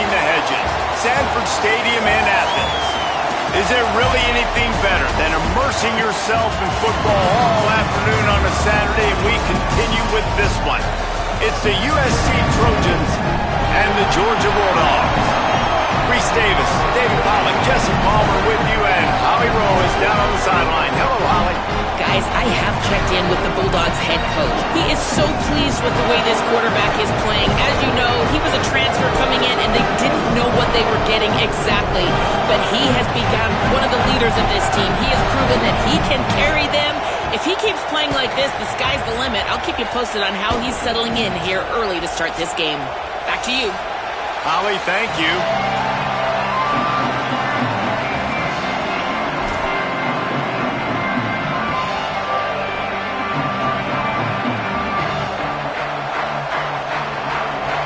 between the hedges. Sanford Stadium in Athens. Is there really anything better than immersing yourself in football all afternoon on a Saturday? And we continue with this one. It's the USC Trojans and the Georgia Bulldogs. Reese Davis, David Pollack, Jesse Palmer with you, and Holly Rowe is down on the sideline. Hello, Holly. Guys, I have checked in with the Bulldogs head coach. He is so pleased with the way this quarterback is playing. As you know, he was a transfer coming in, and they didn't know what they were getting exactly. But he has become one of the leaders of this team. He has proven that he can carry them. If he keeps playing like this, the sky's the limit. I'll keep you posted on how he's settling in here early to start this game. Back to you. Holly, thank you.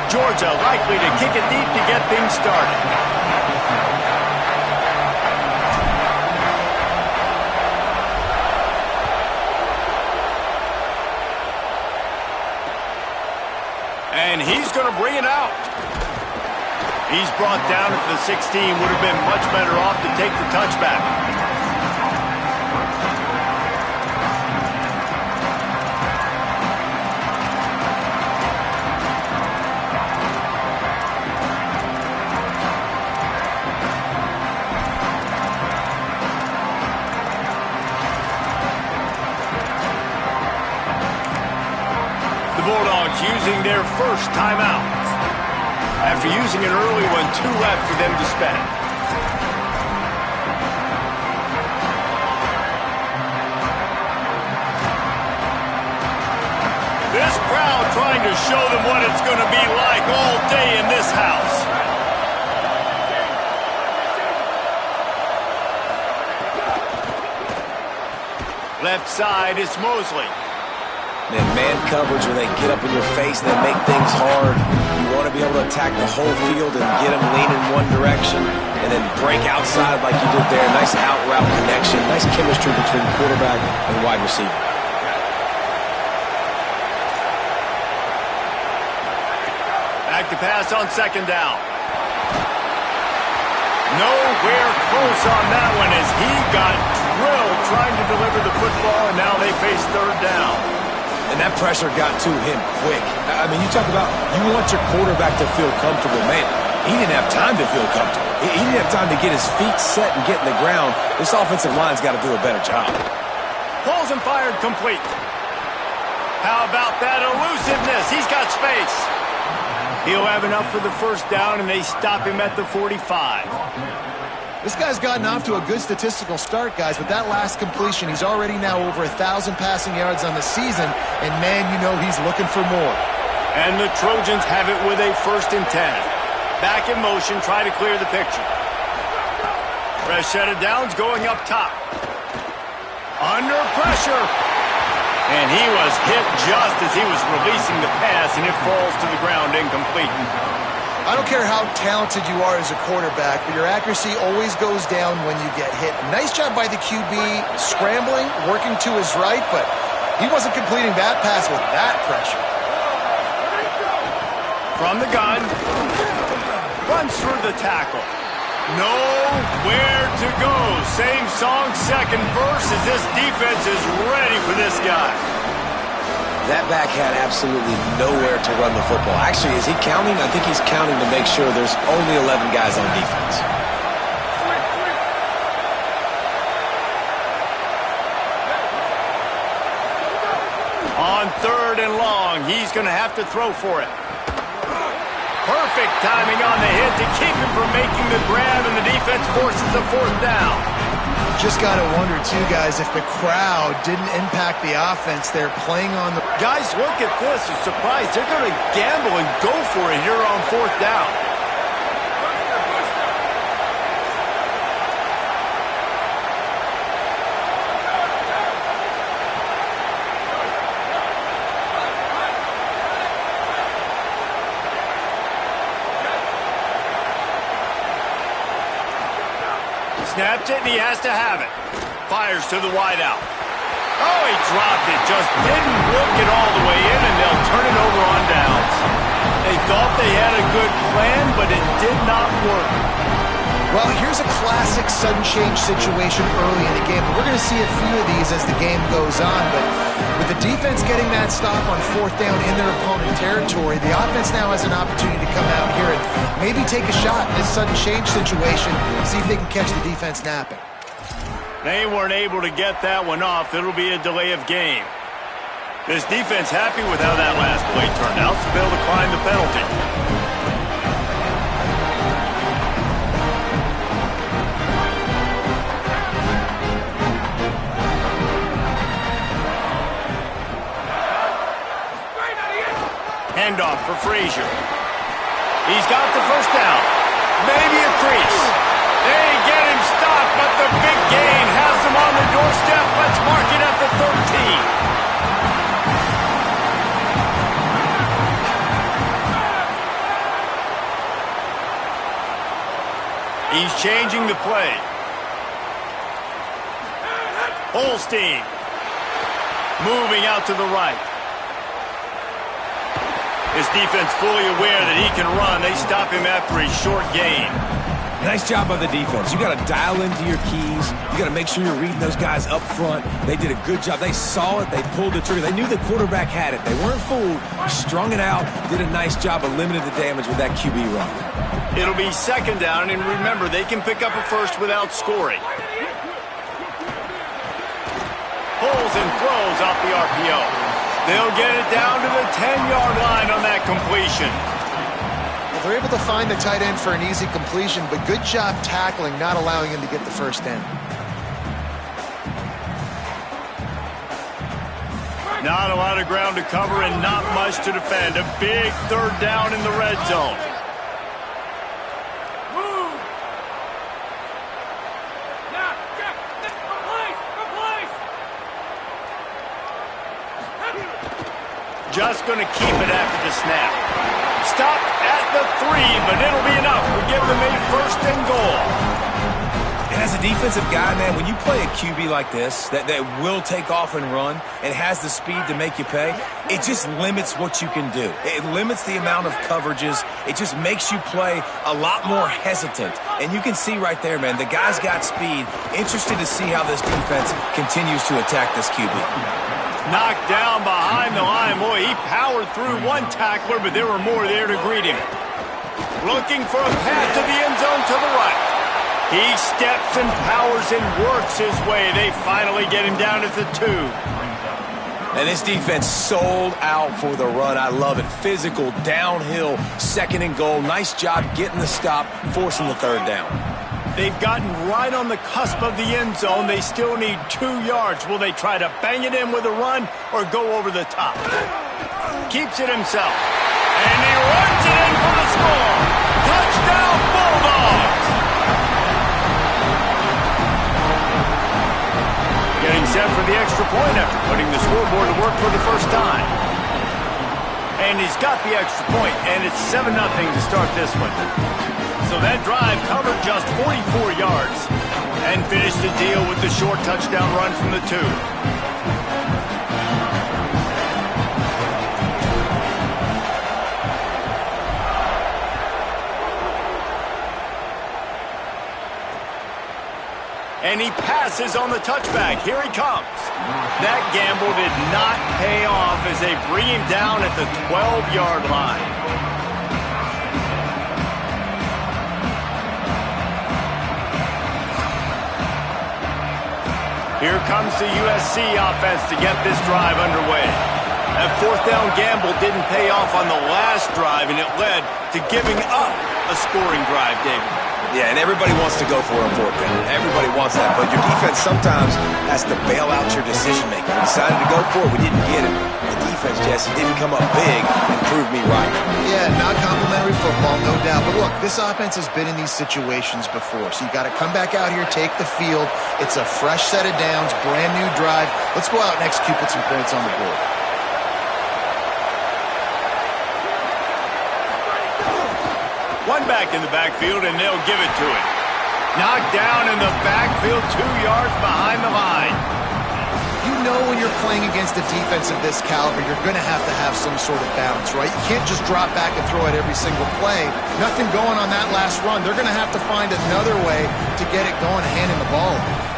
Georgia likely to kick it deep to get things started. And he's going to bring it out. He's brought down at the 16. Would have been much better off to take the touchback. Bulldogs using their first timeout. After using an early one, 2 left for them to spend. This crowd trying to show them what it's going to be like all day in this house. Left side, it's Mosley. Man coverage, when they get up in your face and they make things hard, you want to be able to attack the whole field and get them leaning one direction and then break outside like you did there. Nice out route connection, nice chemistry between quarterback and wide receiver. Back to pass on second down. Nowhere close on that one as he got drilled trying to deliver the football, and now they face third down. And that pressure got to him quick. I mean, you talk about you want your quarterback to feel comfortable. Man, he didn't have time to feel comfortable. He didn't have time to get his feet set and get in the ground. This offensive line's got to do a better job. Pulls and fired complete. How about that elusiveness? He's got space. He'll have enough for the first down, and they stop him at the 45. This guy's gotten off to a good statistical start, guys. With that last completion, he's already now over 1,000 passing yards on the season, and man, you know he's looking for more. And the Trojans have it with a 1st and 10. Back in motion, try to clear the picture. Fresh set of downs going up top. Under pressure. And he was hit just as he was releasing the pass, and it falls to the ground incomplete. I don't care how talented you are as a quarterback, but your accuracy always goes down when you get hit. Nice job by the QB, scrambling, working to his right, but he wasn't completing that pass with that pressure. From the gun, runs through the tackle. Nowhere to go. Same song, second verse, as this defense is ready for this guy. That back had absolutely nowhere to run the football. Actually, is he counting? I think he's counting to make sure there's only 11 guys on defense. On 3rd and long, he's going to have to throw for it. Perfect timing on the hit to keep him from making the grab, and the defense forces a 4th down. Just got to wonder, too, guys, if the crowd didn't impact the offense. They're playing on the... Guys, look at this. A surprise. They're going to gamble and go for it here on 4th down. Snapped it, and he has to have it. Fires to the wideout. Oh, he dropped it. Just didn't look it all the way in, and they'll turn it over on downs. They thought they had a good plan, but it did not work. Well, here's a classic sudden change situation early in the game. We're going to see a few of these as the game goes on, but with the defense getting that stop on fourth down in their opponent territory, the offense now has an opportunity to come out here and maybe take a shot in this sudden change situation, see if they can catch the defense napping. They weren't able to get that one off. It'll be a delay of game. This defense happy with how that last play turned out, so they'll decline the penalty. Handoff for Frazier. He's got the first down. Maybe a crease. They get him stopped, but the big gain has him on the doorstep. Let's mark it at the 13. He's changing the play. Holstein moving out to the right. His defense fully aware that he can run. They stop him after a short gain. Nice job by the defense. You got to dial into your keys. You got to make sure you're reading those guys up front. They did a good job. They saw it. They pulled the trigger. They knew the quarterback had it. They weren't fooled. Strung it out. Did a nice job of limiting the damage with that QB run. It'll be second down, and remember, they can pick up a first without scoring. Pulls and throws off the RPO. They'll get it down to the 10-yard line on that completion. Well, they're able to find the tight end for an easy completion, but good job tackling, not allowing him to get the first down. Not a lot of ground to cover and not much to defend. A big third down in the red zone. Just going to keep it after the snap. Stop at the 3, but it'll be enough to give them a first and goal. And as a defensive guy, man, when you play a QB like this that will take off and run and has the speed to make you pay, it just limits what you can do. It limits the amount of coverages. It just makes you play a lot more hesitant. And you can see right there, man, the guy's got speed. Interested to see how this defense continues to attack this QB. Knocked down behind the line. Boy, he powered through one tackler, but there were more there to greet him. Looking for a path to the end zone to the right. He steps and powers and works his way. They finally get him down at the 2. And this defense sold out for the run. I love it. Physical, downhill, second and goal. Nice job getting the stop, forcing the third down. They've gotten right on the cusp of the end zone. They still need 2 yards. Will they try to bang it in with a run or go over the top? Keeps it himself. And he runs it in for the score. Touchdown, Bulldogs! Getting set for the extra point after putting the scoreboard to work for the first time. And he's got the extra point, and it's 7-0 to start this one. So that drive covered just 44 yards and finished the deal with the short touchdown run from the 2. And he passes on the touchback. Here he comes. That gamble did not pay off as they bring him down at the 12-yard line. Here comes the USC offense to get this drive underway. That fourth down gamble didn't pay off on the last drive, and it led to giving up a scoring drive, David. Yeah, and everybody wants to go for a fourth down. Everybody wants that, but your defense sometimes has to bail out your decision-making. We decided to go for it. We didn't get it. The defense, Jesse, didn't come up big and prove me right. Yeah, not complimentary football, no doubt. But look, this offense has been in these situations before, so you got to come back out here, take the field. It's a fresh set of downs, brand new drive. Let's go out and execute, put some points on the board. One back in the backfield, and they'll give it to him. Knocked down in the backfield, 2 yards behind the line. You know when you're playing against a defense of this caliber, you're going to have some sort of balance, right? You can't just drop back and throw it every single play. Nothing going on that last run. They're going to have to find another way to get it going and handing the ball off.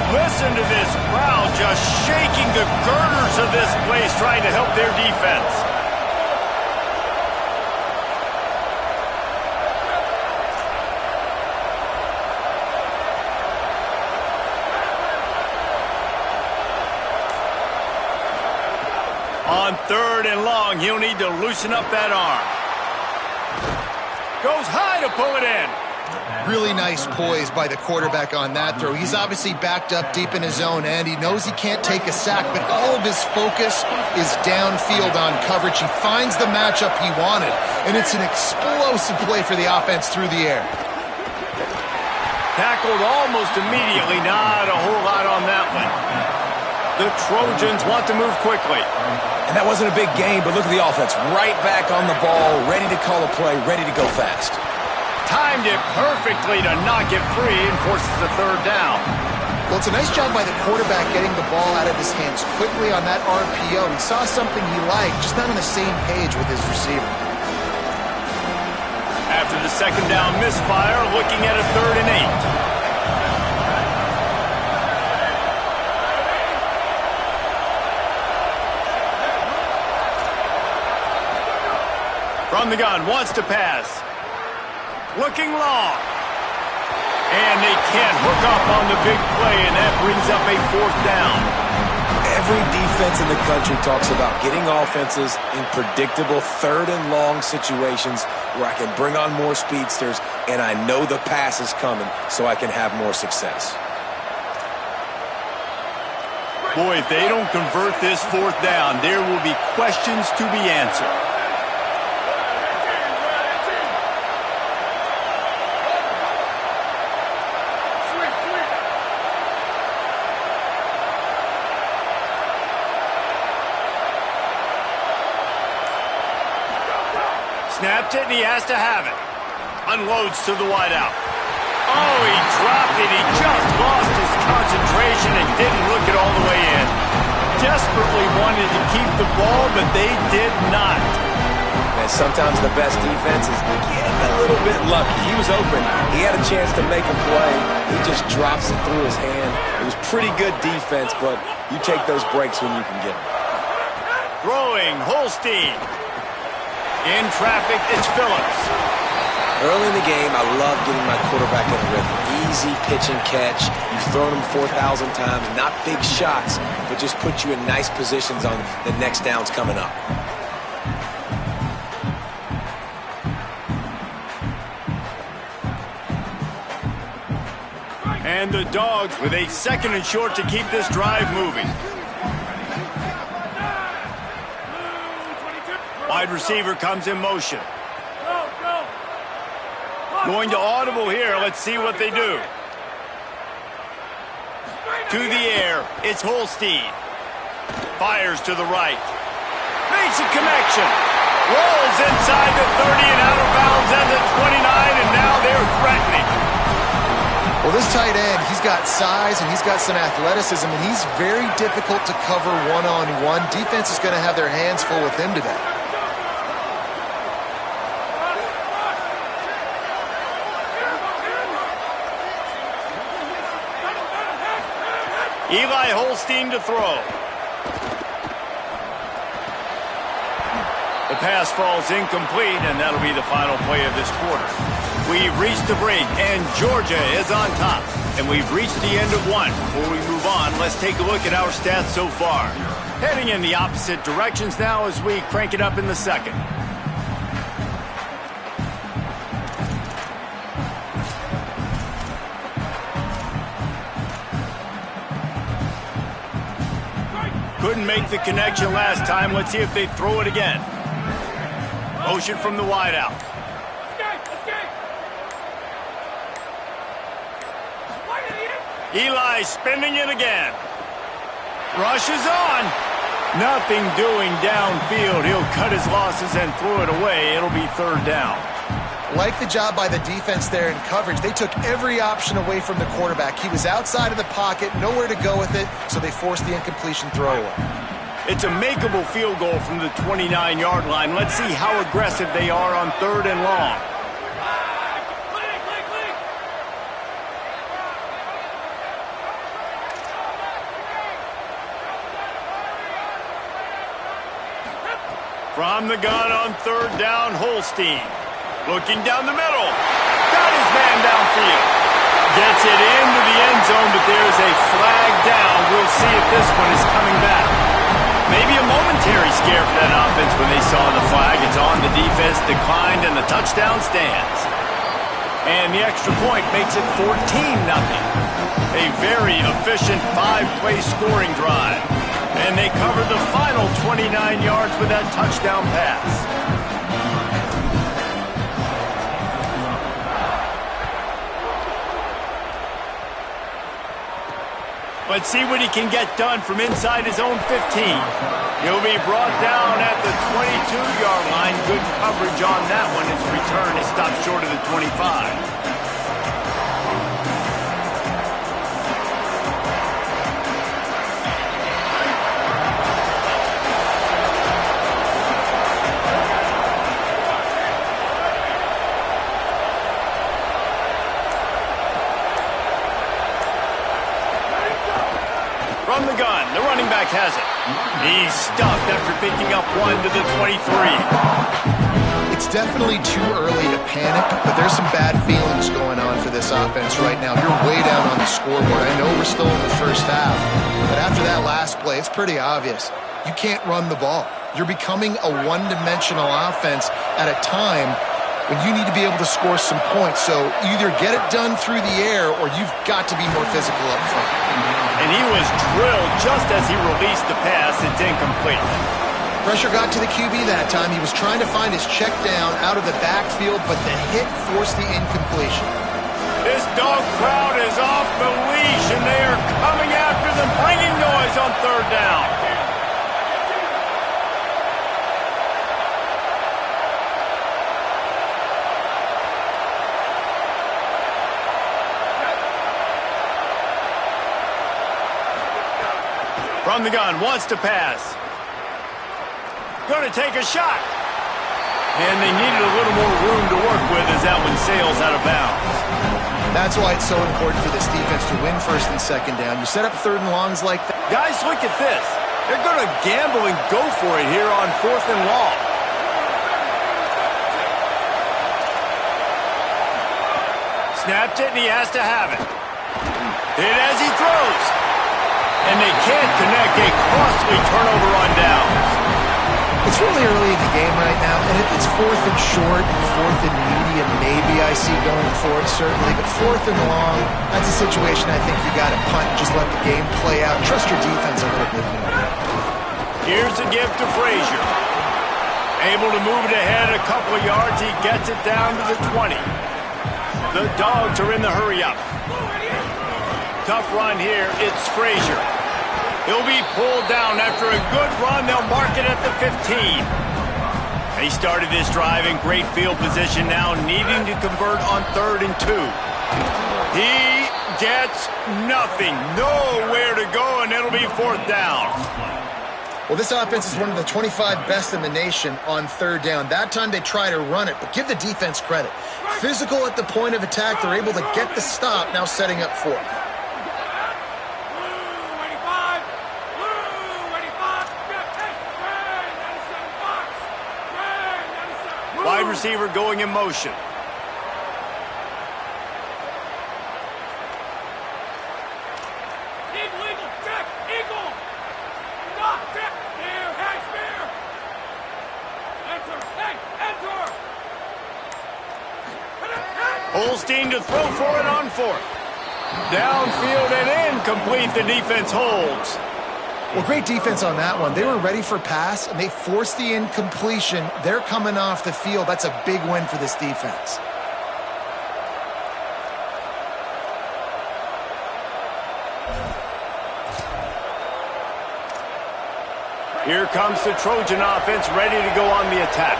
Listen to this crowd just shaking the girders of this place, trying to help their defense. On 3rd and long, he'll need to loosen up that arm. Goes high to pull it in. Really nice poise by the quarterback on that throw. He's obviously backed up deep in his own end. He knows he can't take a sack, but all of his focus is downfield on coverage. He finds the matchup he wanted, and it's an explosive play for the offense through the air. Tackled almost immediately. Not a whole lot on that one. The Trojans want to move quickly. And that wasn't a big gain, but look at the offense. Right back on the ball, ready to call a play, ready to go fast. Timed it perfectly to knock it free and forces the 3rd down. Well, it's a nice job by the quarterback getting the ball out of his hands quickly on that RPO. He saw something he liked, just not on the same page with his receiver. After the 2nd down misfire, looking at a 3rd and 8. From the gun, wants to pass. Looking long. And they can't hook up on the big play, and that brings up a 4th down. Every defense in the country talks about getting offenses in predictable 3rd and long situations where I can bring on more speedsters, and I know the pass is coming, so I can have more success. Boy, if they don't convert this 4th down, there will be questions to be answered. Snapped it, and he has to have it. Unloads to the wideout. Oh, he dropped it. He just lost his concentration and didn't look it all the way in. Desperately wanted to keep the ball, but they did not. And sometimes the best defense is getting a little bit lucky. He was open. He had a chance to make a play. He just drops it through his hand. It was pretty good defense, but you take those breaks when you can get them. Throwing, Holstein. In traffic, it's Phillips. Early in the game, I love getting my quarterback in a rhythm. Easy pitch and catch. You've thrown him 4,000 times. Not big shots, but just put you in nice positions on the next downs coming up. And the Dogs with a 2nd and short to keep this drive moving. Wide receiver comes in motion. Going to audible here. Let's see what they do. To the air. It's Holstein. Fires to the right. Makes a connection. Rolls inside the 30 and out of bounds at the 29, and now they're threatening. Well, this tight end, he's got size and he's got some athleticism, and he's very difficult to cover one-on-one. Defense is going to have their hands full with him today. Eli Holstein to throw. The pass falls incomplete, and that'll be the final play of this quarter. We've reached the break, and Georgia is on top. And we've reached the end of one. Before we move on, let's take a look at our stats so far. Heading in the opposite directions now as we crank it up in the 2nd. Couldn't make the connection last time. Let's see if they throw it again. Motion from the wideout. Eli spinning it again. Rushes on. Nothing doing downfield. He'll cut his losses and throw it away. It'll be 3rd down. Like the job by the defense there in coverage. They took every option away from the quarterback. He was outside of the pocket, nowhere to go with it, so they forced the incompletion throwaway. It's a makeable field goal from the 29-yard line. Let's see how aggressive they are on 3rd and long. From the gun on 3rd down, Holstein. Looking down the middle. Got his man downfield. Gets it into the end zone, but there's a flag down. We'll see if this one is coming back. Maybe a momentary scare for that offense when they saw the flag. It's on, the defense declined, and the touchdown stands. And the extra point makes it 14-0. A very efficient 5-play scoring drive. And they covered the final 29 yards with that touchdown pass. Let's see what he can get done from inside his own 15. He'll be brought down at the 22-yard line. Good coverage on that one. His return is stopped short of the 25. From the gun, the running back has it. He's stuffed after picking up 1 to the 23. It's definitely too early to panic, but there's some bad feelings going on for this offense right now. You're way down on the scoreboard. I know we're still in the first half, but after that last play, it's pretty obvious. You can't run the ball. You're becoming a one-dimensional offense at a time when you need to be able to score some points. So either get it done through the air or you've got to be more physical up front. And he was drilled just as he released the pass. It's incomplete. Pressure got to the QB that time. He was trying to find his check down out of the backfield, but the hit forced the incompletion. This dog crowd is off the leash, and they are coming after them, bringing noise on 3rd down. From the gun, wants to pass. Going to take a shot. And they needed a little more room to work with as that one sails out of bounds. That's why it's so important for this defense to win 1st and 2nd down. You set up 3rd and longs like that. Guys, look at this. They're going to gamble and go for it here on 4th and long. Snapped it, and he has to have it. Hit as he throws. And they can't connect. A costly turnover on downs. It's really early in the game right now, and if it's 4th and short, 4th and medium, maybe I see going for it, certainly. But 4th and long, that's a situation I think you got to punt and just let the game play out. Trust your defense a little bit more. Here's a give to Frazier. Able to move it ahead a couple of yards. He gets it down to the 20. The Dogs are in the hurry-up. Tough run here. It's Frazier. He'll be pulled down after a good run. They'll mark it at the 15. They started this drive in great field position now, needing to convert on 3rd and 2. He gets nothing. Nowhere to go, and it'll be 4th down. Well, this offense is one of the 25 best in the nation on 3rd down. That time they try to run it, but give the defense credit. Physical at the point of attack. They're able to get the stop, now setting up 4th. Wide receiver going in motion. Holstein to throw for it on 4th. Downfield and incomplete. The defense holds. Well, great defense on that one. They were ready for pass, and they forced the incompletion. They're coming off the field. That's a big win for this defense. Here comes the Trojan offense ready to go on the attack.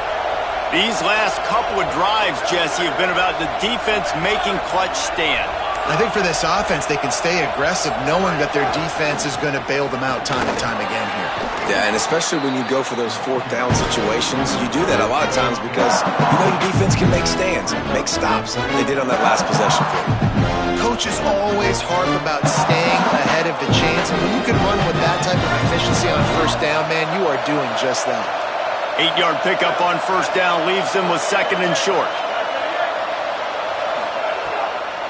These last couple of drives, Jesse, have been about the defense making clutch stand. I think for this offense, they can stay aggressive knowing that their defense is going to bail them out time and time again here. Yeah, and especially when you go for those fourth down situations, you do that a lot of times because you know your defense can make stands, make stops. They did on that last possession for you. Coaches always harp about staying ahead of the chains, and when you can run with that type of efficiency on first down, man, you are doing just that. 8-yard pickup on first down leaves them with second and short.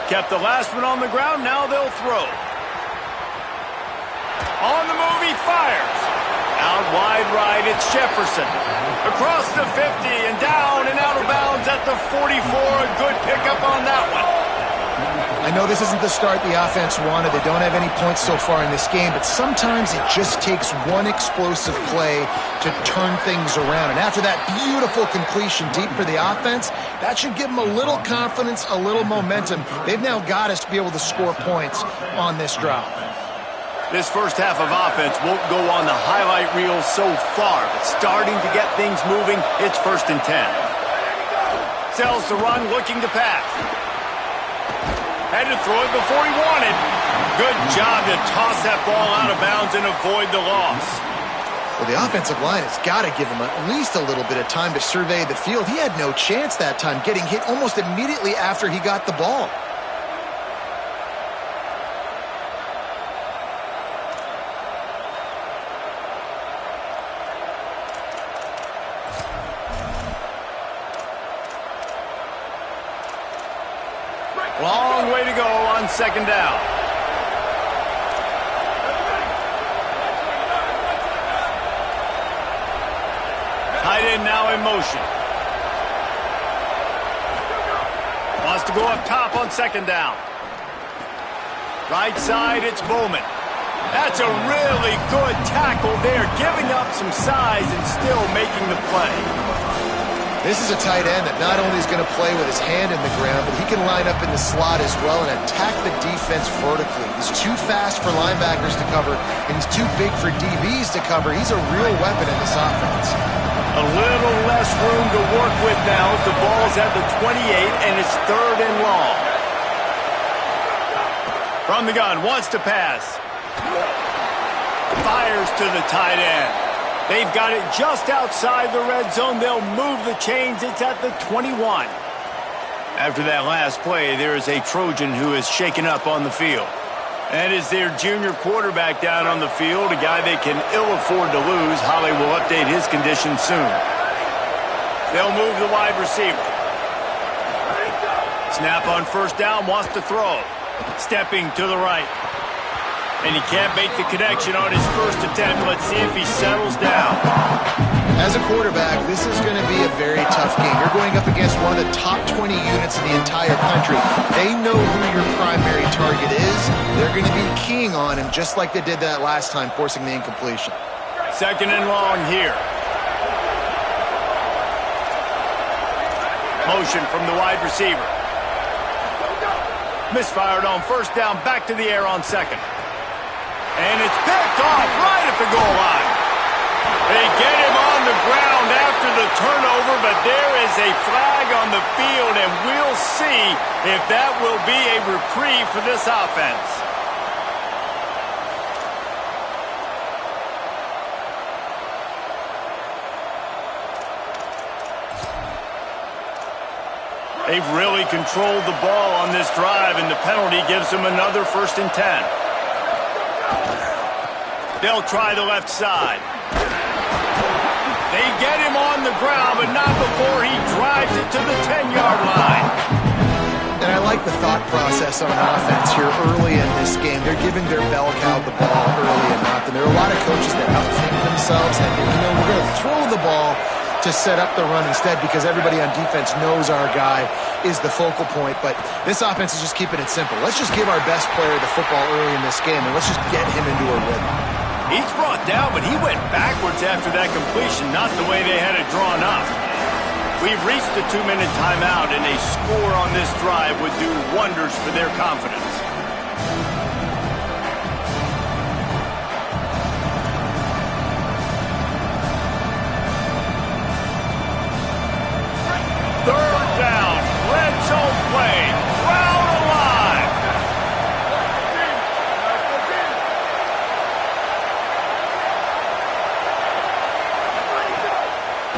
Kept the last one on the ground, now they'll throw. On the move, he fires. Out wide right, it's Jefferson. Across the 50 and down and out of bounds at the 44. A good pickup on that one. I know this isn't the start the offense wanted. They don't have any points so far in this game, but sometimes it just takes one explosive play to turn things around. And after that beautiful completion deep for the offense, that should give them a little confidence, a little momentum. They've now got us to be able to score points on this drive. This first half of offense won't go on the highlight reel so far, but starting to get things moving, it's 1st and 10. Sells the run, looking to pass. Had to throw it before he wanted. Good job to toss that ball out of bounds and avoid the loss. Well, the offensive line has got to give him at least a little bit of time to survey the field. He had no chance that time, getting hit almost immediately after he got the ball. Long way to go on second down. Tight end now in motion. Wants to go up top on second down. Right side, it's Bowman. That's a really good tackle there, giving up some size and still making the play. This is a tight end that not only is going to play with his hand in the ground, but he can line up in the slot as well and attack the defense vertically. He's too fast for linebackers to cover, and he's too big for DBs to cover. He's a real weapon in this offense. A little less room to work with now as the ball's at the 28, and it's 3rd and long. From the gun, wants to pass. Fires to the tight end. They've got it just outside the red zone. They'll move the chains. It's at the 21. After that last play, there is a Trojan who is shaken up on the field. That is their junior quarterback down on the field, a guy they can ill afford to lose. Holly will update his condition soon. They'll move the wide receiver. Snap on first down, wants to throw. Stepping to the right. And he can't make the connection on his first attempt. Let's see if he settles down. As a quarterback, this is going to be a very tough game. You're going up against one of the top 20 units in the entire country. They know who your primary target is. They're going to be keying on him just like they did that last time, forcing the incompletion. 2nd and long here. Motion from the wide receiver. Misfired on first down, back to the air on second. And it's picked off right at the goal line. They get him on the ground after the turnover, but there is a flag on the field, and we'll see if that will be a reprieve for this offense. They've really controlled the ball on this drive, and the penalty gives them another 1st and 10. They'll try the left side. They get him on the ground, but not before he drives it to the 10-yard line. And I like the thought process on offense here early in this game. They're giving their bell cow the ball early and often. There are a lot of coaches that outthink themselves and, we're going to throw the ball to set up the run instead because everybody on defense knows our guy is the focal point. But this offense is just keeping it simple. Let's just give our best player the football early in this game, and let's just get him into a rhythm. He's brought down, but he went backwards after that completion, not the way they had it drawn up. We've reached the 2-minute timeout, and a score on this drive would do wonders for their confidence.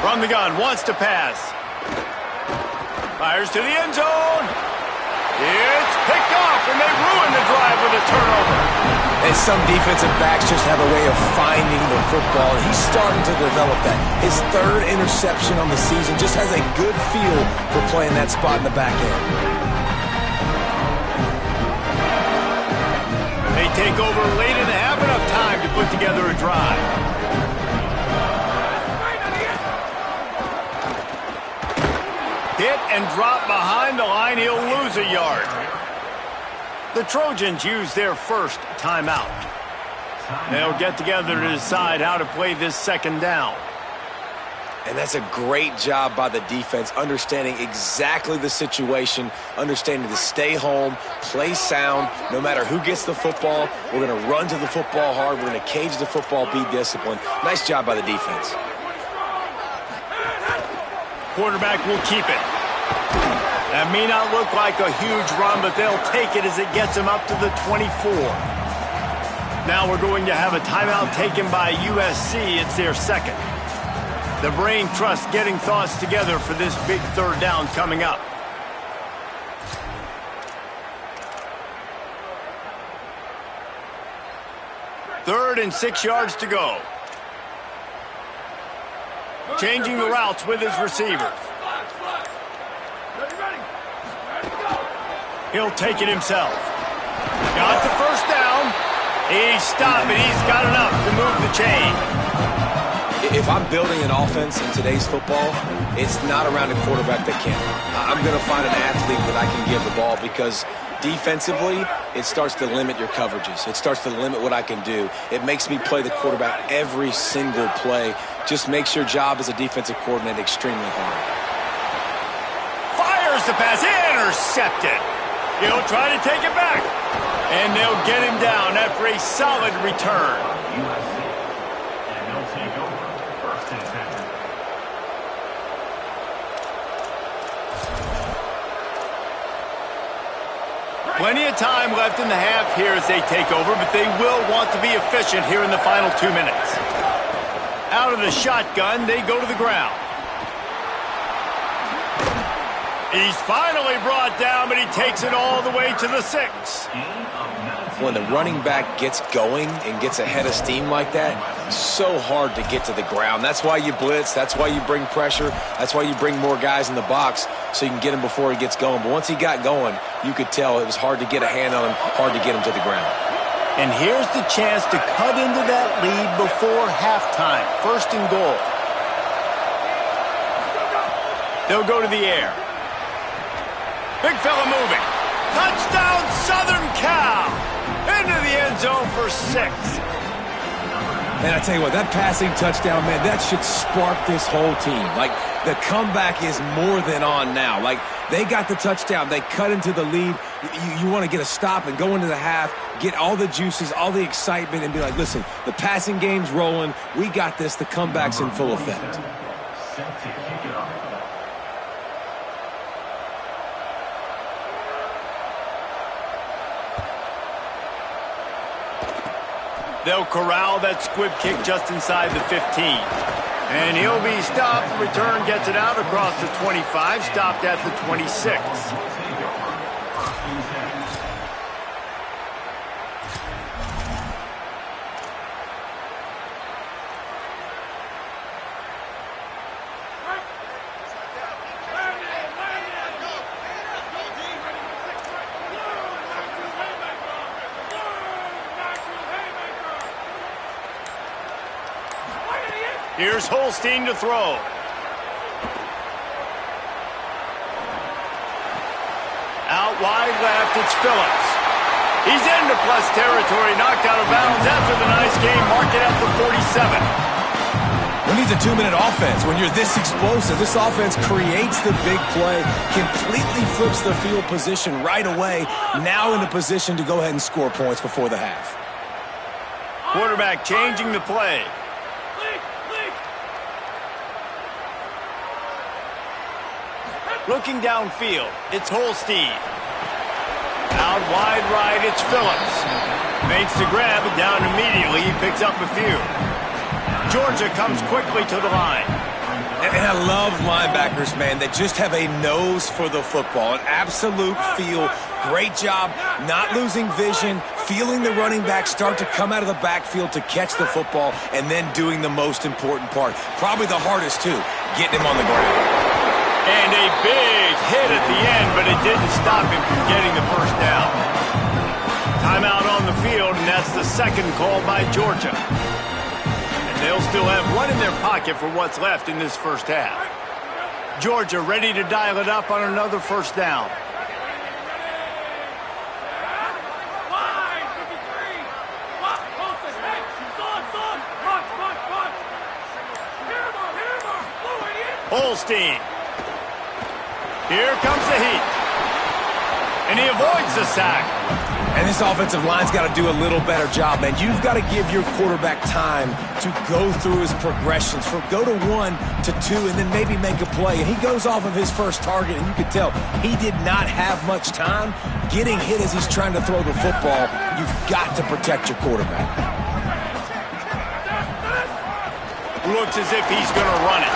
From the gun, wants to pass. Fires to the end zone. It's picked off, and they ruin the drive with a turnover. And some defensive backs just have a way of finding the football, and he's starting to develop that. His third interception on the season, just has a good feel for playing that spot in the back end. They take over late and have enough time to put together a drive. Hit and drop behind the line. He'll lose a yard. The Trojans use their first timeout. They'll get together to decide how to play this second down. And that's a great job by the defense, understanding exactly the situation, understanding to stay home, play sound. No matter who gets the football, we're going to run to the football hard. We're going to cage the football, be disciplined. Nice job by the defense. Quarterback will keep it. That may not look like a huge run, but they'll take it as it gets them up to the 24. Now we're going to have a timeout taken by USC. It's their second. The brain trust getting thoughts together for this big third down coming up. Third and 6 yards to go. Changing the routes with his receivers. He'll take it himself. Got the first down. He's stopped, and he's got enough to move the chain. If I'm building an offense in today's football, it's not around a quarterback that can. I'm going to find an athlete that I can give the ball, because defensively, it starts to limit your coverages. It starts to limit what I can do. It makes me play the quarterback every single play. Just makes your job as a defensive coordinator extremely hard. Fires the pass, intercepted. He'll try to take it back, and they'll get him down after a solid return. Plenty of time left in the half here as they take over, but they will want to be efficient here in the final 2 minutes. Out of the shotgun, they go to the ground. He's finally brought down, but he takes it all the way to the 6. When the running back gets going and gets ahead of steam like that, so hard to get to the ground. That's why you blitz. That's why you bring pressure. That's why you bring more guys in the box so you can get him before he gets going. But once he got going, you could tell it was hard to get a hand on him, hard to get him to the ground. And here's the chance to cut into that lead before halftime. First and goal. They'll go to the air. Big fella moving. Touchdown, Southern Cal. Into the end zone for 6. And I tell you what, that passing touchdown, man, that should spark this whole team. Like, the comeback is more than on now. Like, they got the touchdown. They cut into the lead. You want to get a stop and go into the half, get all the juices, all the excitement, and be like, listen, the passing game's rolling. We got this. The comeback's in full effect. They'll corral that squib kick just inside the 15. And he'll be stopped. Return gets it out across the 25, stopped at the 26. Here's Holstein to throw. Out wide left, it's Phillips. He's into plus territory, knocked out of bounds after the nice game. Mark it at the 47. When he's a 2-minute offense, when you're this explosive, this offense creates the big play, completely flips the field position right away, now in a position to go ahead and score points before the half. Quarterback changing the play. Looking downfield, it's Holstein. Out wide right, it's Phillips. Makes the grab, and down immediately. He picks up a few. Georgia comes quickly to the line. I love linebackers, man, that just have a nose for the football, an absolute feel. Great job not losing vision, feeling the running back start to come out of the backfield to catch the football, and then doing the most important part. Probably the hardest, too, getting him on the ground. And a big hit at the end, but it didn't stop him from getting the first down. Timeout on the field, and that's the second call by Georgia. They'll still have one in their pocket for what's left in this first half. Georgia ready to dial it up on another first down. Holstein. Here comes the heat. And he avoids the sack. And this offensive line's got to do a little better job, man. You've got to give your quarterback time to go through his progressions, from go to 1 to 2, and then maybe make a play. And he goes off of his first target, and you can tell he did not have much time getting hit as he's trying to throw the football. You've got to protect your quarterback. Looks as if he's going to run it.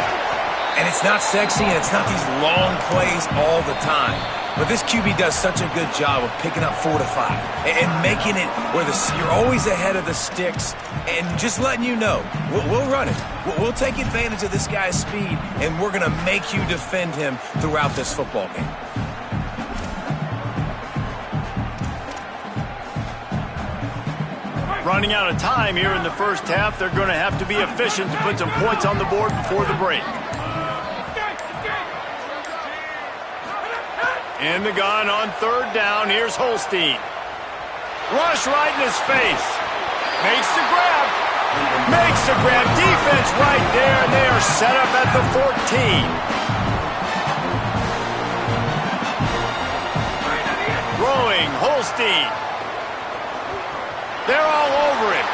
And it's not sexy, and it's not these long plays all the time. But this QB does such a good job of picking up 4 to 5 and making it where you're always ahead of the sticks and just letting you know, we'll run it. We'll take advantage of this guy's speed, and we're going to make you defend him throughout this football game. Running out of time here in the first half, they're going to have to be efficient to put some points on the board before the break. In the gun on third down, here's Holstein. Rush right in his face. Makes the grab. Makes the grab. Defense right there, and they are set up at the 14. Throwing, Holstein. They're all over him.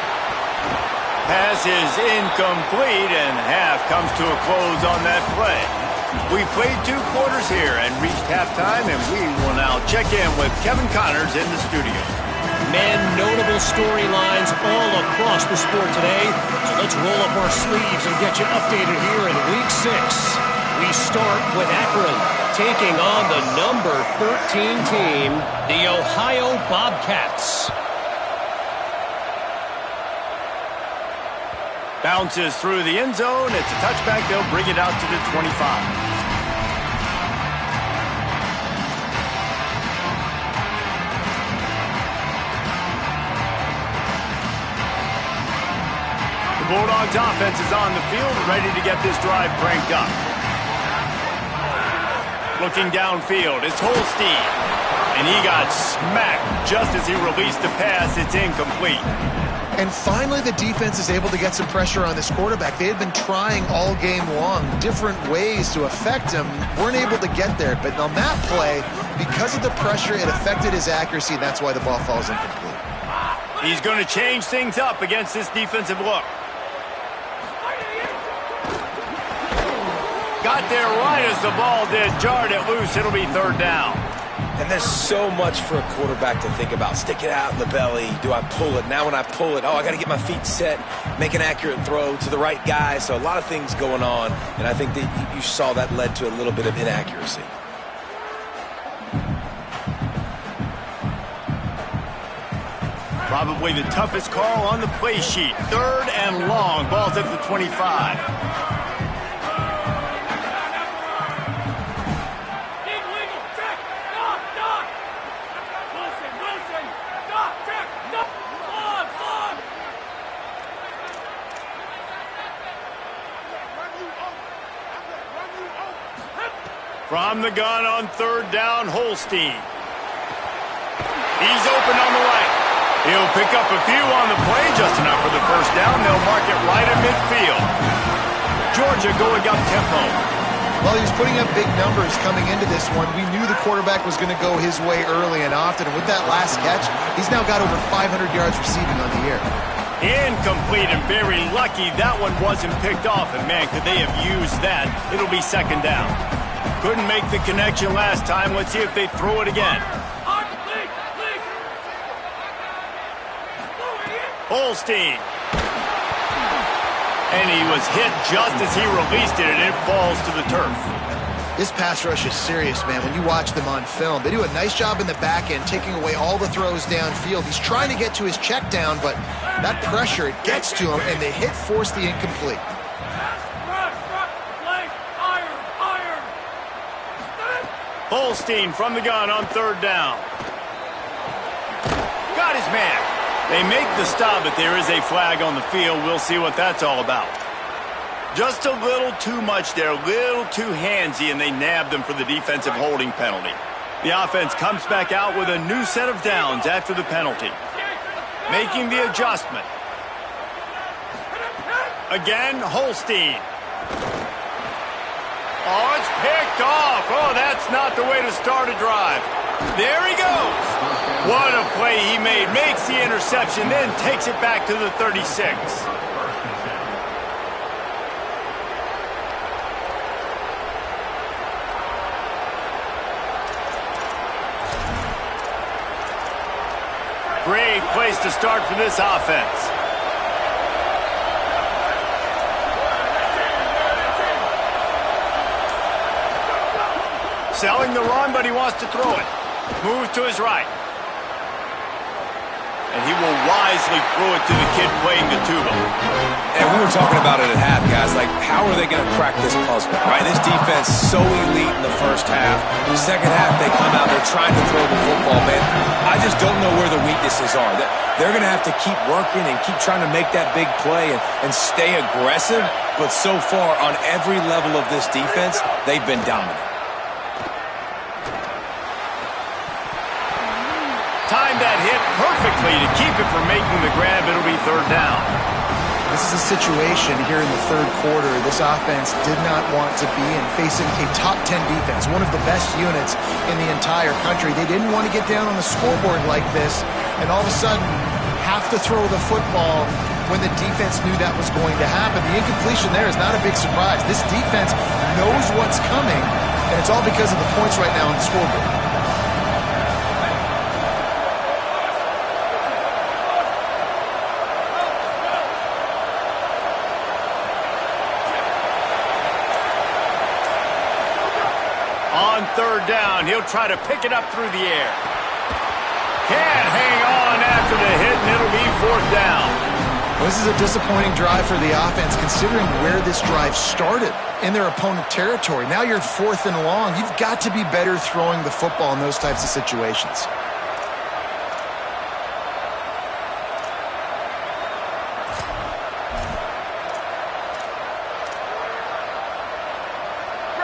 Pass is incomplete, and half comes to a close on that play. We played 2 quarters here and reached halftime, and we will now check in with Kevin Connors in the studio. Man, notable storylines all across the sport today. So let's roll up our sleeves and get you updated here in Week 6. We start with Akron taking on the number 13 team, the Ohio Bobcats. Bounces through the end zone. It's a touchback. They'll bring it out to the 25. The Bulldogs offense is on the field, ready to get this drive cranked up. Looking downfield, it's Holstein. And he got smacked just as he released the pass. It's incomplete. And finally, the defense is able to get some pressure on this quarterback. They had been trying all game long different ways to affect him. Weren't able to get there. But on that play, because of the pressure, it affected his accuracy, and that's why the ball falls incomplete. He's going to change things up against this defensive look. Got there right as the ball did. Jarred it loose. It'll be third down. And there's so much for a quarterback to think about. Stick it out in the belly. Do I pull it? Now when I pull it, I got to get my feet set, make an accurate throw to the right guy. So a lot of things going on, and I think that you saw that led to a little bit of inaccuracy. Probably the toughest call on the play sheet. Third and long. Ball's at the 25. From the gun on third down, Holstein. He's open on the right. He'll pick up a few on the play, just enough for the first down. They'll mark it right at midfield. Georgia going up tempo. Well, he was putting up big numbers coming into this one. We knew the quarterback was going to go his way early and often. And with that last catch, he's now got over 500 yards receiving on the year. Incomplete, and very lucky that one wasn't picked off. And, man, could they have used that? It'll be second down. Couldn't make the connection last time. Let's see if they throw it again. Holstein. And he was hit just as he released it, and it falls to the turf. This pass rush is serious, man. When you watch them on film, they do a nice job in the back end, taking away all the throws downfield. He's trying to get to his check down, but that pressure, it gets to him, and the hit forced the incomplete. Holstein from the gun on third down. Got his man. They make the stop, but there is a flag on the field. We'll see what that's all about. Just a little too much there, a little too handsy, and they nabbed them for the defensive holding penalty. The offense comes back out with a new set of downs after the penalty. Making the adjustment. Again, Holstein. Oh, it's picked off. Oh, that's not the way to start a drive. There he goes. What a play he made. Makes the interception, then takes it back to the 36. Great place to start for this offense. Selling the run, but he wants to throw it. Moves to his right. And he will wisely throw it to the kid playing the tuba. And we were talking about it at half, guys. Like, how are they going to crack this puzzle, right? This defense so elite in the first half. The second half, they come out, they're trying to throw the football, man. I just don't know where the weaknesses are. They're going to have to keep working and keep trying to make that big play and stay aggressive. But so far, on every level of this defense, they've been dominant. Timed that hit perfectly to keep it from making the grab. It'll be third down. This is a situation here in the third quarter this offense did not want to be in, facing a top 10 defense, one of the best units in the entire country. They didn't want to get down on the scoreboard like this and all of a sudden have to throw the football when the defense knew that was going to happen. The incompletion there is not a big surprise. This defense knows what's coming, and it's all because of the points right now on the scoreboard. Third down, he'll try to pick it up through the air. Can't hang on after the hit, and it'll be fourth down. Well, this is a disappointing drive for the offense, considering where this drive started in their opponent territory. Now you're fourth and long. You've got to be better throwing the football in those types of situations.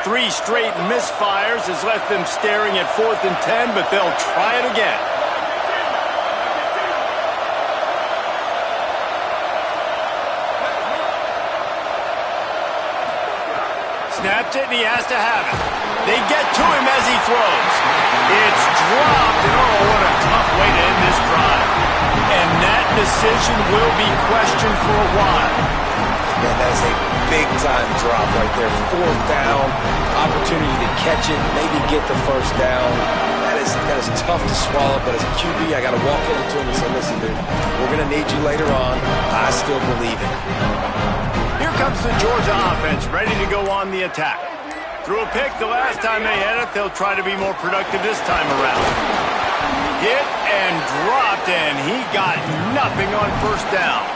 Three straight misfires has left them staring at 4th and 10, but they'll try it again. Snapped it, and he has to have it. They get to him as he throws. It's dropped, and oh, what a tough way to end this drive. And that decision will be questioned for a while. Man, that is a big-time drop right there. Fourth down, opportunity to catch it, maybe get the first down. That is tough to swallow, but as a QB, I got to walk over to him and say, listen, dude, we're going to need you later on. I still believe it. Here comes the Georgia offense, ready to go on the attack. Threw a pick the last time they had it. They'll try to be more productive this time around. Hit and dropped, and he got nothing on first down.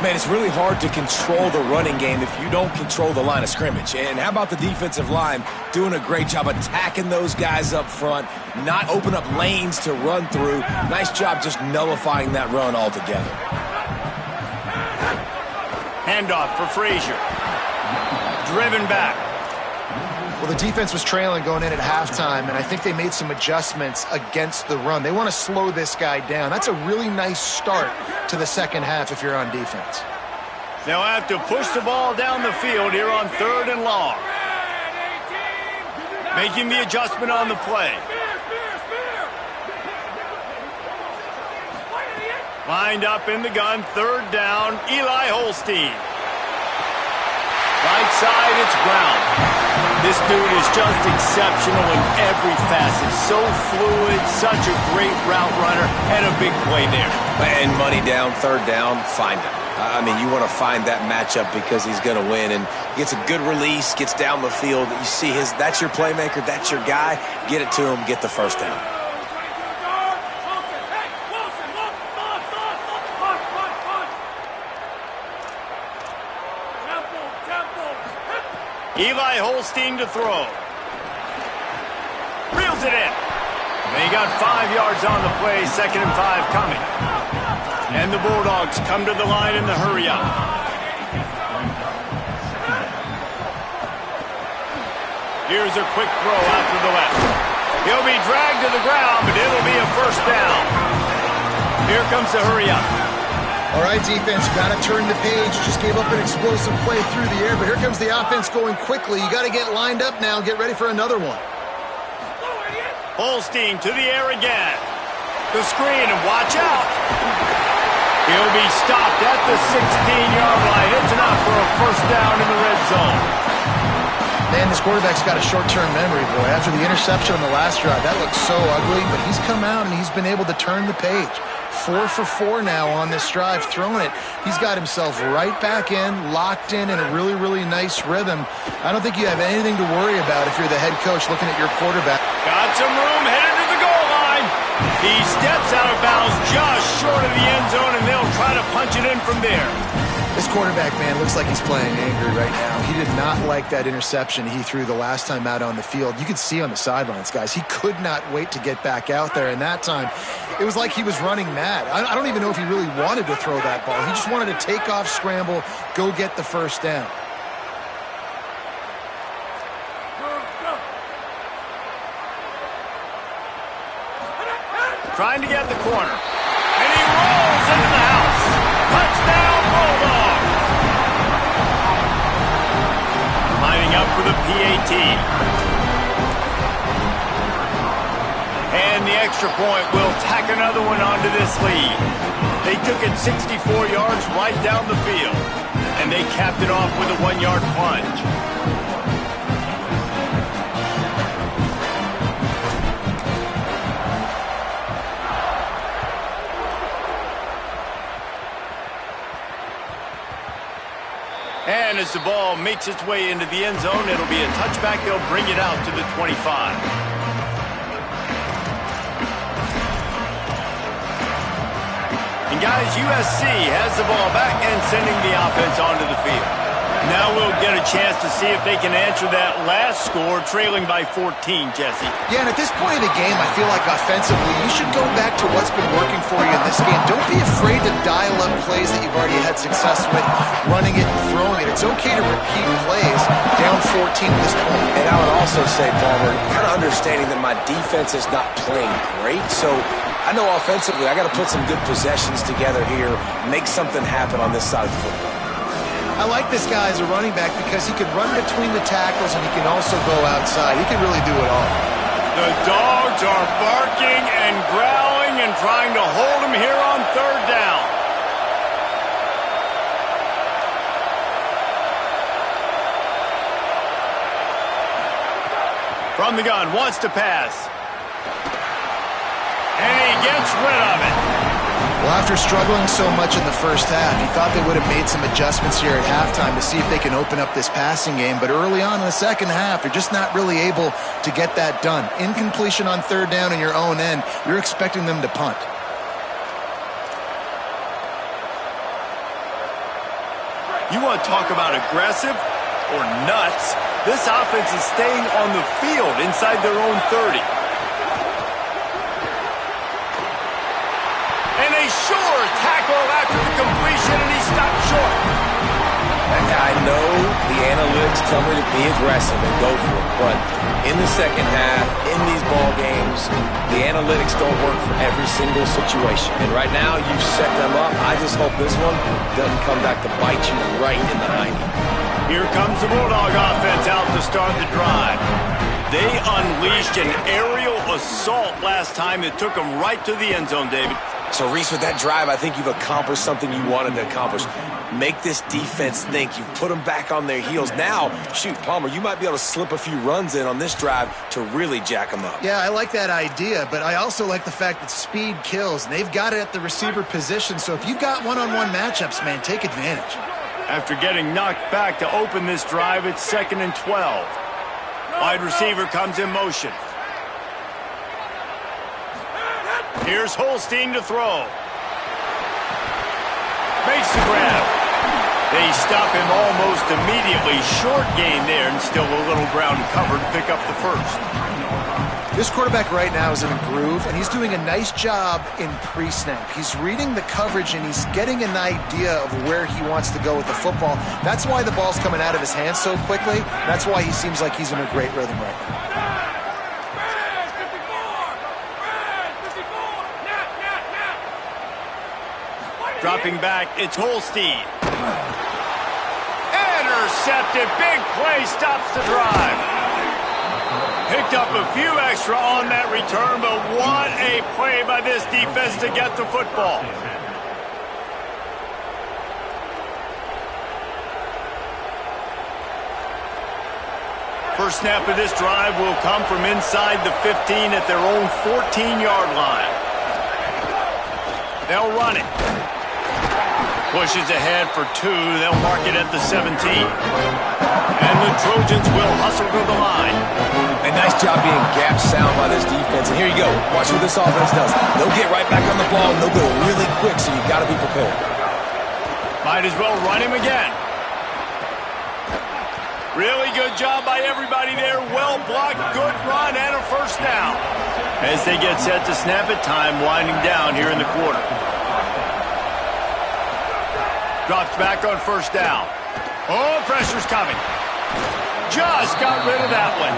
Man, it's really hard to control the running game if you don't control the line of scrimmage. And how about the defensive line doing a great job attacking those guys up front, not open up lanes to run through. Nice job just nullifying that run altogether. Handoff for Frazier. Driven back. Well, the defense was trailing going in at halftime, and I think they made some adjustments against the run. They want to slow this guy down. That's a really nice start to the second half if you're on defense. They'll have to push the ball down the field here on 3rd and long. Making the adjustment on the play. Lined up in the gun, 3rd down, Eli Holstein. Right side, it's Brown. This dude is just exceptional in every facet. So fluid, such a great route runner, and a big play there. And money down, 3rd down, find him. I mean, you want to find that matchup because he's going to win, and gets a good release, gets down the field. You see that's your playmaker, that's your guy. Get it to him, get the first down. Eli Holstein to throw. Reels it in. And he got 5 yards on the play, 2nd and 5 coming. And the Bulldogs come to the line in the hurry-up. Here's a quick throw out to the left. He'll be dragged to the ground, but it'll be a first down. Here comes the hurry-up. All right, defense, you got to turn the page. Just gave up an explosive play through the air, but here comes the offense going quickly. You got to get lined up now and get ready for another one. Holstein to the air again. The screen, and watch out. He'll be stopped at the 16-yard line. It's enough for a first down in the red zone. Man, this quarterback's got a short-term memory, boy. After the interception on the last drive, that looked so ugly, but he's come out and he's been able to turn the page. 4 for 4 now on this drive, throwing it. He's got himself right back in, locked in a really, really nice rhythm. I don't think you have anything to worry about if you're the head coach looking at your quarterback. Got some room, headed to the goal line. He steps out of bounds just short of the end zone, and they'll try to punch it in from there. This quarterback, man, looks like he's playing angry right now. He did not like that interception he threw the last time out on the field. You could see on the sidelines, guys, he could not wait to get back out there. And that time, it was like he was running mad. I don't even know if he really wanted to throw that ball. He just wanted to take off, scramble, go get the first down. Trying to get the corner. And he rolls into the house. Touchdown, Bulldogs. Lining up for the PAT. And the extra point will tack another one onto this lead. They took it 64 yards right down the field. And they capped it off with a 1-yard plunge. And as the ball makes its way into the end zone, it'll be a touchback. They'll bring it out to the 25. And guys, USC has the ball back and sending the offense onto the field. Now we'll get a chance to see if they can answer that last score, trailing by 14, Jesse. Yeah, and at this point of the game, I feel like offensively, you should go back to what's been working for you in this game. Don't be afraid to dial up plays that you've already had success with, running it and throwing it. It's okay to repeat plays down 14 at this point. And I would also say, Palmer, kind of understanding that my defense is not playing great, so I know offensively I got to put some good possessions together here, make something happen on this side of the football. I like this guy as a running back because he can run between the tackles and he can also go outside. He can really do it all. The Dogs are barking and growling and trying to hold him here on 3rd down. From the gun, wants to pass. And he gets rid of it. Well, after struggling so much in the first half, he thought they would have made some adjustments here at halftime to see if they can open up this passing game. But early on in the second half, they're just not really able to get that done. Incompletion on 3rd down in your own end, you're expecting them to punt. You want to talk about aggressive or nuts? This offense is staying on the field inside their own 30. And a sure tackle after the completion, and he stopped short. I know the analytics tell me to be aggressive and go for it, but in the second half, in these ball games, the analytics don't work for every single situation. And right now, you've set them up. I just hope this one doesn't come back to bite you right in the hiney. Here comes the Bulldog offense out to start the drive. They unleashed an aerial assault last time that took them right to the end zone, David. So, Reese, with that drive, I think you've accomplished something you wanted to accomplish. Make this defense think. You've put them back on their heels. Now, shoot, Palmer, you might be able to slip a few runs in on this drive to really jack them up. Yeah, I like that idea, but I also like the fact that speed kills. And they've got it at the receiver position, so if you've got one-on-one matchups, man, take advantage. After getting knocked back to open this drive, it's 2nd and 12. Wide receiver comes in motion. Here's Holstein to throw. Makes the grab. They stop him almost immediately. Short gain there, and still a little ground covered to pick up the first. This quarterback right now is in a groove, and he's doing a nice job in pre-snap. He's reading the coverage, and he's getting an idea of where he wants to go with the football. That's why the ball's coming out of his hands so quickly. That's why he seems like he's in a great rhythm right now. Dropping back, it's Holstein. Intercepted, big play, stops the drive. Picked up a few extra on that return, but what a play by this defense to get the football. First snap of this drive will come from inside the 15 at their own 14-yard line. They'll run it. Pushes ahead for 2. They'll mark it at the 17. And the Trojans will hustle to the line. A nice job being gap sound by this defense. And here you go. Watch what this offense does. They'll get right back on the ball, and they'll go really quick, so you've got to be prepared. Might as well run him again. Really good job by everybody there. Well blocked, good run, and a first down. As they get set to snap it, time winding down here in the quarter. Drops back on first down. Oh, pressure's coming. Just got rid of that one.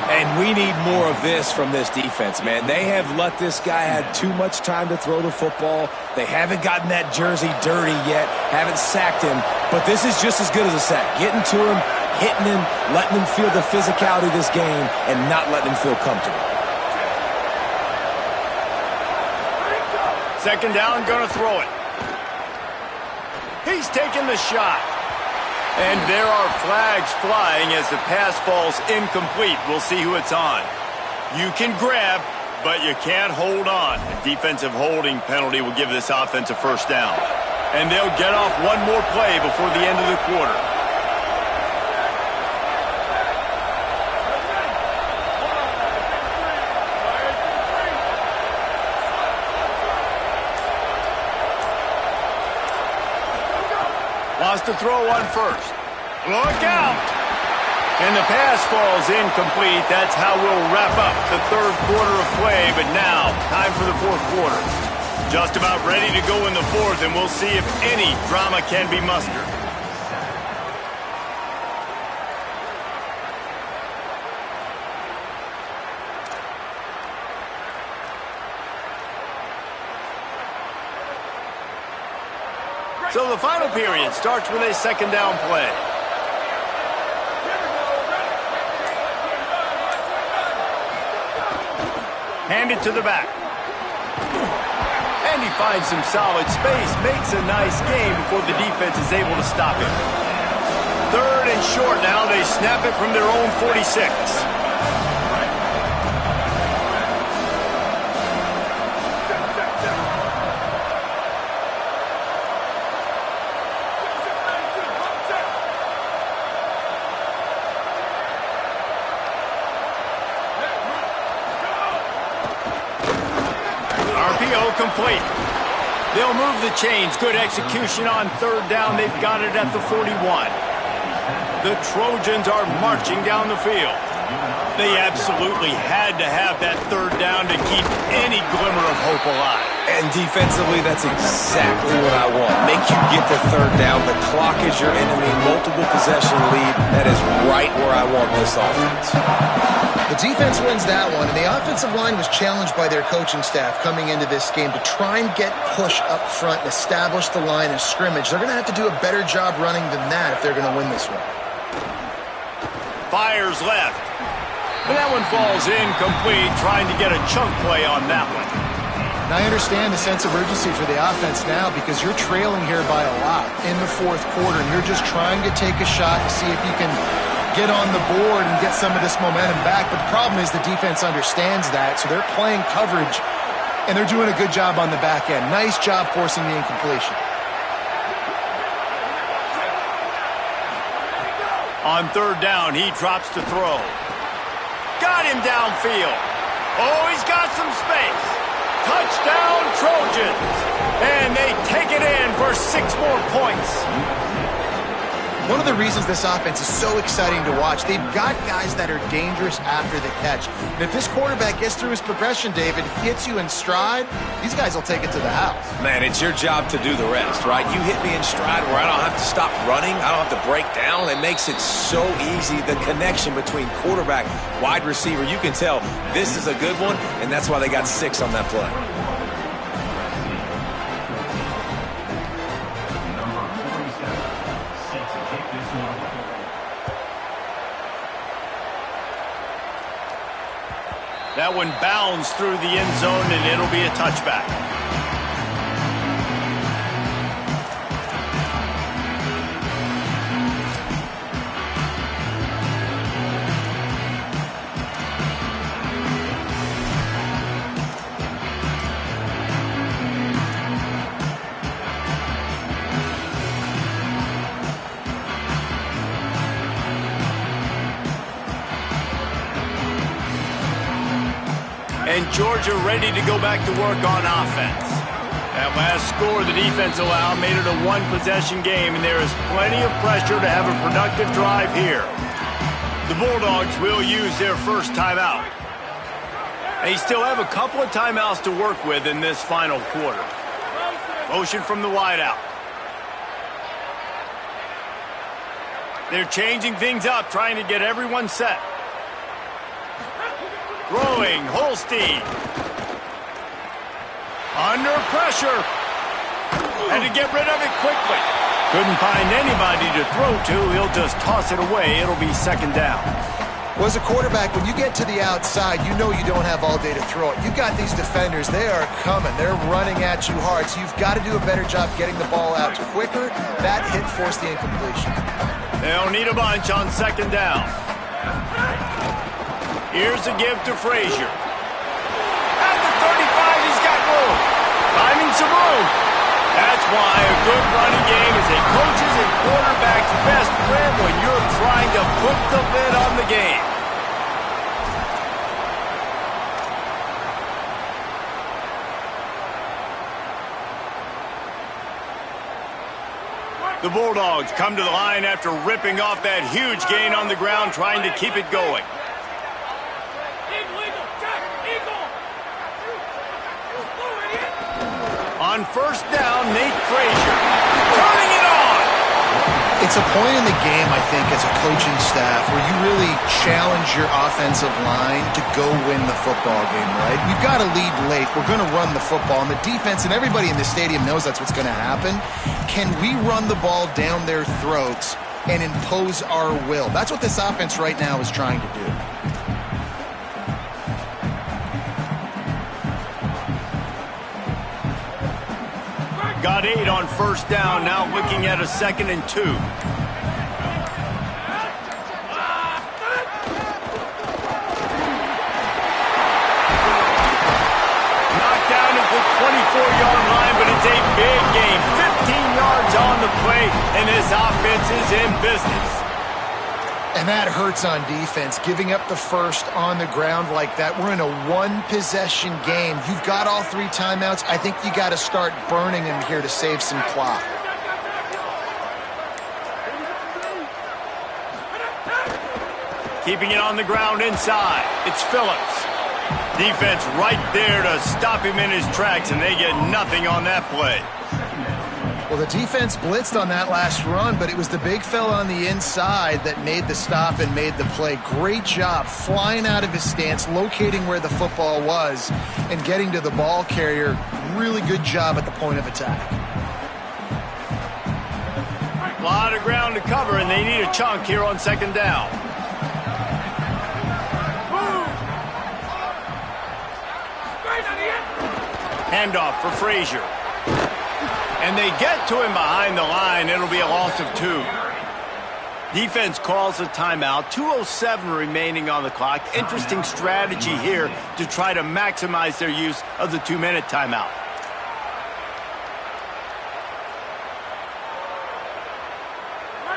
And we need more of this from this defense, man. They have let this guy have too much time to throw the football. They haven't gotten that jersey dirty yet, haven't sacked him. But this is just as good as a sack. Getting to him, hitting him, letting him feel the physicality of this game, and not letting him feel comfortable. Second down, gonna throw it. He's taking the shot. And there are flags flying as the pass falls incomplete. We'll see who it's on. You can grab, but you can't hold on. A defensive holding penalty will give this offense a first down. And they'll get off one more play before the end of the quarter. Wants to throw on first. Look out! And the pass falls incomplete. That's how we'll wrap up the third quarter of play. But now, time for the fourth quarter. Just about ready to go in the fourth, and we'll see if any drama can be mustered. So the final period starts with a second down play. Hand it to the back. And he finds some solid space, makes a nice game before the defense is able to stop him. Third and short now, they snap it from their own 46. Complete. They'll move the chains. Good execution on third down. They've got it at the 41. The Trojans are marching down the field. They absolutely had to have that third down to keep any glimmer of hope alive. And defensively, that's exactly what I want. Make you get the third down. The clock is your enemy. Multiple possession lead. That is right where I want this offense. The defense wins that one, and the offensive line was challenged by their coaching staff coming into this game to try and get push up front and establish the line of scrimmage. They're going to have to do a better job running than that if they're going to win this one. Fires left. And that one falls incomplete, trying to get a chunk play on that one. And I understand the sense of urgency for the offense now because you're trailing here by a lot in the fourth quarter, and you're just trying to take a shot to see if you can get on the board and get some of this momentum back. But the problem is the defense understands that, so they're playing coverage, and they're doing a good job on the back end. Nice job forcing the incompletion. On third down, he drops to throw. Got him downfield. Oh, he's got some space. Touchdown, Trojans. And they take it in for 6 more points. One of the reasons this offense is so exciting to watch, they've got guys that are dangerous after the catch. And if this quarterback gets through his progression, David, hits you in stride, these guys will take it to the house. Man, it's your job to do the rest, right? You hit me in stride where I don't have to stop running. I don't have to break down. It makes it so easy. The connection between quarterback, wide receiver, you can tell this is a good one, and that's why they got 6 on that play. That one bounds through the end zone, and it'll be a touchback. And Georgia ready to go back to work on offense. That last score the defense allowed made it a 1-possession game, and there is plenty of pressure to have a productive drive here. The Bulldogs will use their first timeout. They still have a couple of timeouts to work with in this final quarter. Motion from the wideout. They're changing things up, trying to get everyone set. Throwing, Holstein. Under pressure. And to get rid of it quickly. Couldn't find anybody to throw to. He'll just toss it away. It'll be second down. Well, as a quarterback, when you get to the outside, you know you don't have all day to throw it. You've got these defenders. They are coming. They're running at you hard. So you've got to do a better job getting the ball out quicker. That hit forced the incompletion. They'll need a bunch on second down. Here's a give to Frazier. At the 35, he's got room. Finding some room. That's why a good running game is a coach's and quarterback's best friend when you're trying to put the lid on the game. The Bulldogs come to the line after ripping off that huge gain on the ground, trying to keep it going. On first down, Nate Frazier turning it on. It's a point in the game, I think, as a coaching staff where you really challenge your offensive line to go win the football game, right? You've got to lead late. We're going to run the football. And the defense and everybody in the stadium knows that's what's going to happen. Can we run the ball down their throats and impose our will? That's what this offense right now is trying to do. Got 8 on first down, now looking at a 2nd and 2. Knocked down at the 24-yard line, but it's a big game. 15 yards on the play, and this offense is in business. And that hurts on defense, giving up the first on the ground like that. We're in a 1-possession game. You've got all 3 timeouts. I think you got to start burning them here to save some clock. Keeping it on the ground inside. It's Phillips. Defense right there to stop him in his tracks, and they get nothing on that play. Well, the defense blitzed on that last run, but it was the big fella on the inside that made the stop and made the play. Great job flying out of his stance, locating where the football was, and getting to the ball carrier. Really good job at the point of attack. A lot of ground to cover, and they need a chunk here on second down. Handoff for Frazier. And they get to him behind the line. It'll be a loss of 2. Defense calls a timeout. 2:07 remaining on the clock. Interesting strategy here to try to maximize their use of the 2-minute timeout.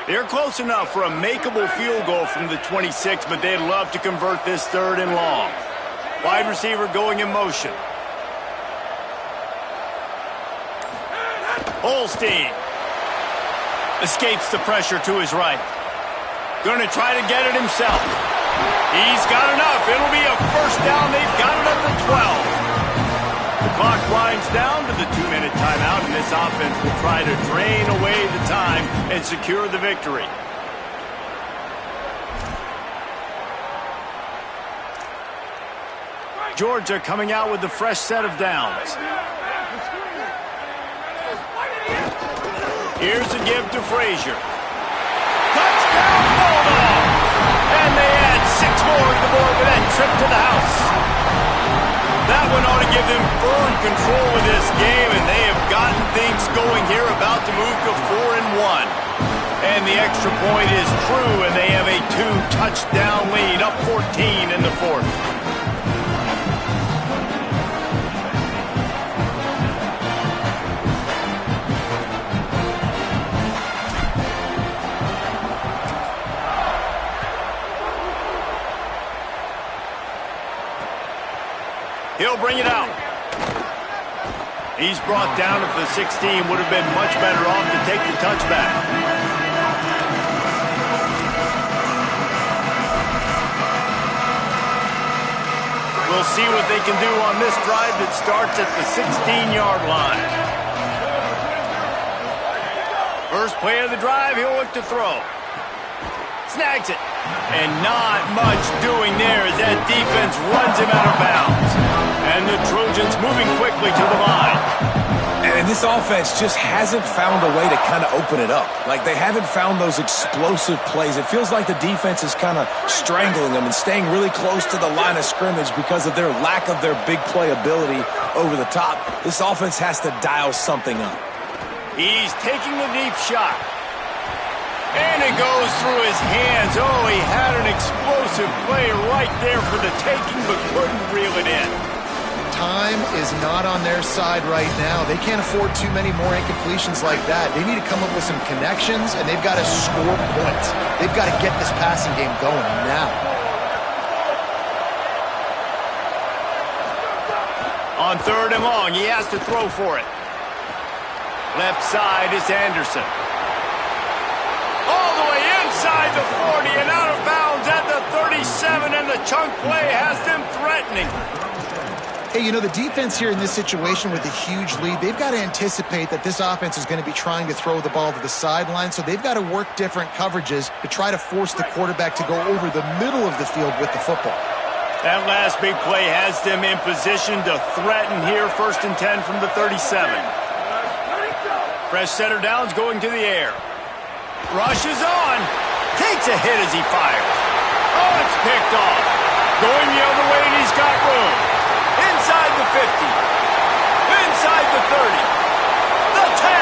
They're close enough for a makeable field goal from the 26, but they'd love to convert this 3rd and long. Wide receiver going in motion. Holstein escapes the pressure to his right. Going to try to get it himself. He's got enough. It'll be a first down. They've got it at the 12. The clock winds down to the 2-minute timeout, and this offense will try to drain away the time and secure the victory. Georgia coming out with a fresh set of downs. Here's a give to Frazier. Touchdown, Bulldogs! And they add 6 more to the board with that trip to the house. That one ought to give them firm control of this game, and they have gotten things going here, about to move to 4-1. And the extra point is true, and they have a 2-touchdown lead, up 14 in the 4th. He'll bring it out. He's brought down at the 16. Would have been much better off to take the touchback. We'll see what they can do on this drive that starts at the 16-yard line. First play of the drive, he'll look to throw. Snags it. And not much doing there as that defense runs him out of bounds. And the Trojans moving quickly to the line. And this offense just hasn't found a way to kind of open it up. Like, they haven't found those explosive plays. It feels like the defense is kind of strangling them and staying really close to the line of scrimmage because of their lack of their big play ability over the top. This offense has to dial something up. He's taking the deep shot. And it goes through his hands. Oh, he had an explosive play right there for the taking, but couldn't reel it in. Time is not on their side right now. They can't afford too many more incompletions like that. They need to come up with some connections, and they've got to score points. They've got to get this passing game going now. On 3rd and long, he has to throw for it. Left side is Anderson. All the way inside the 40 and out of bounds at the 37, and the chunk play has them threatening. Hey, you know, the defense here in this situation with a huge lead, they've got to anticipate that this offense is going to be trying to throw the ball to the sideline, so they've got to work different coverages to try to force the quarterback to go over the middle of the field with the football. That last big play has them in position to threaten here. 1st and 10 from the 37. Fresh center downs going to the air. Rushes on. Takes a hit as he fires. Oh, it's picked off. Going the other way, and he's got room. Inside the 50. Inside the 30. The 10.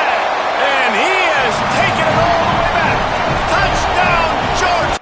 And he has taken it all the way back. Touchdown, Georgia.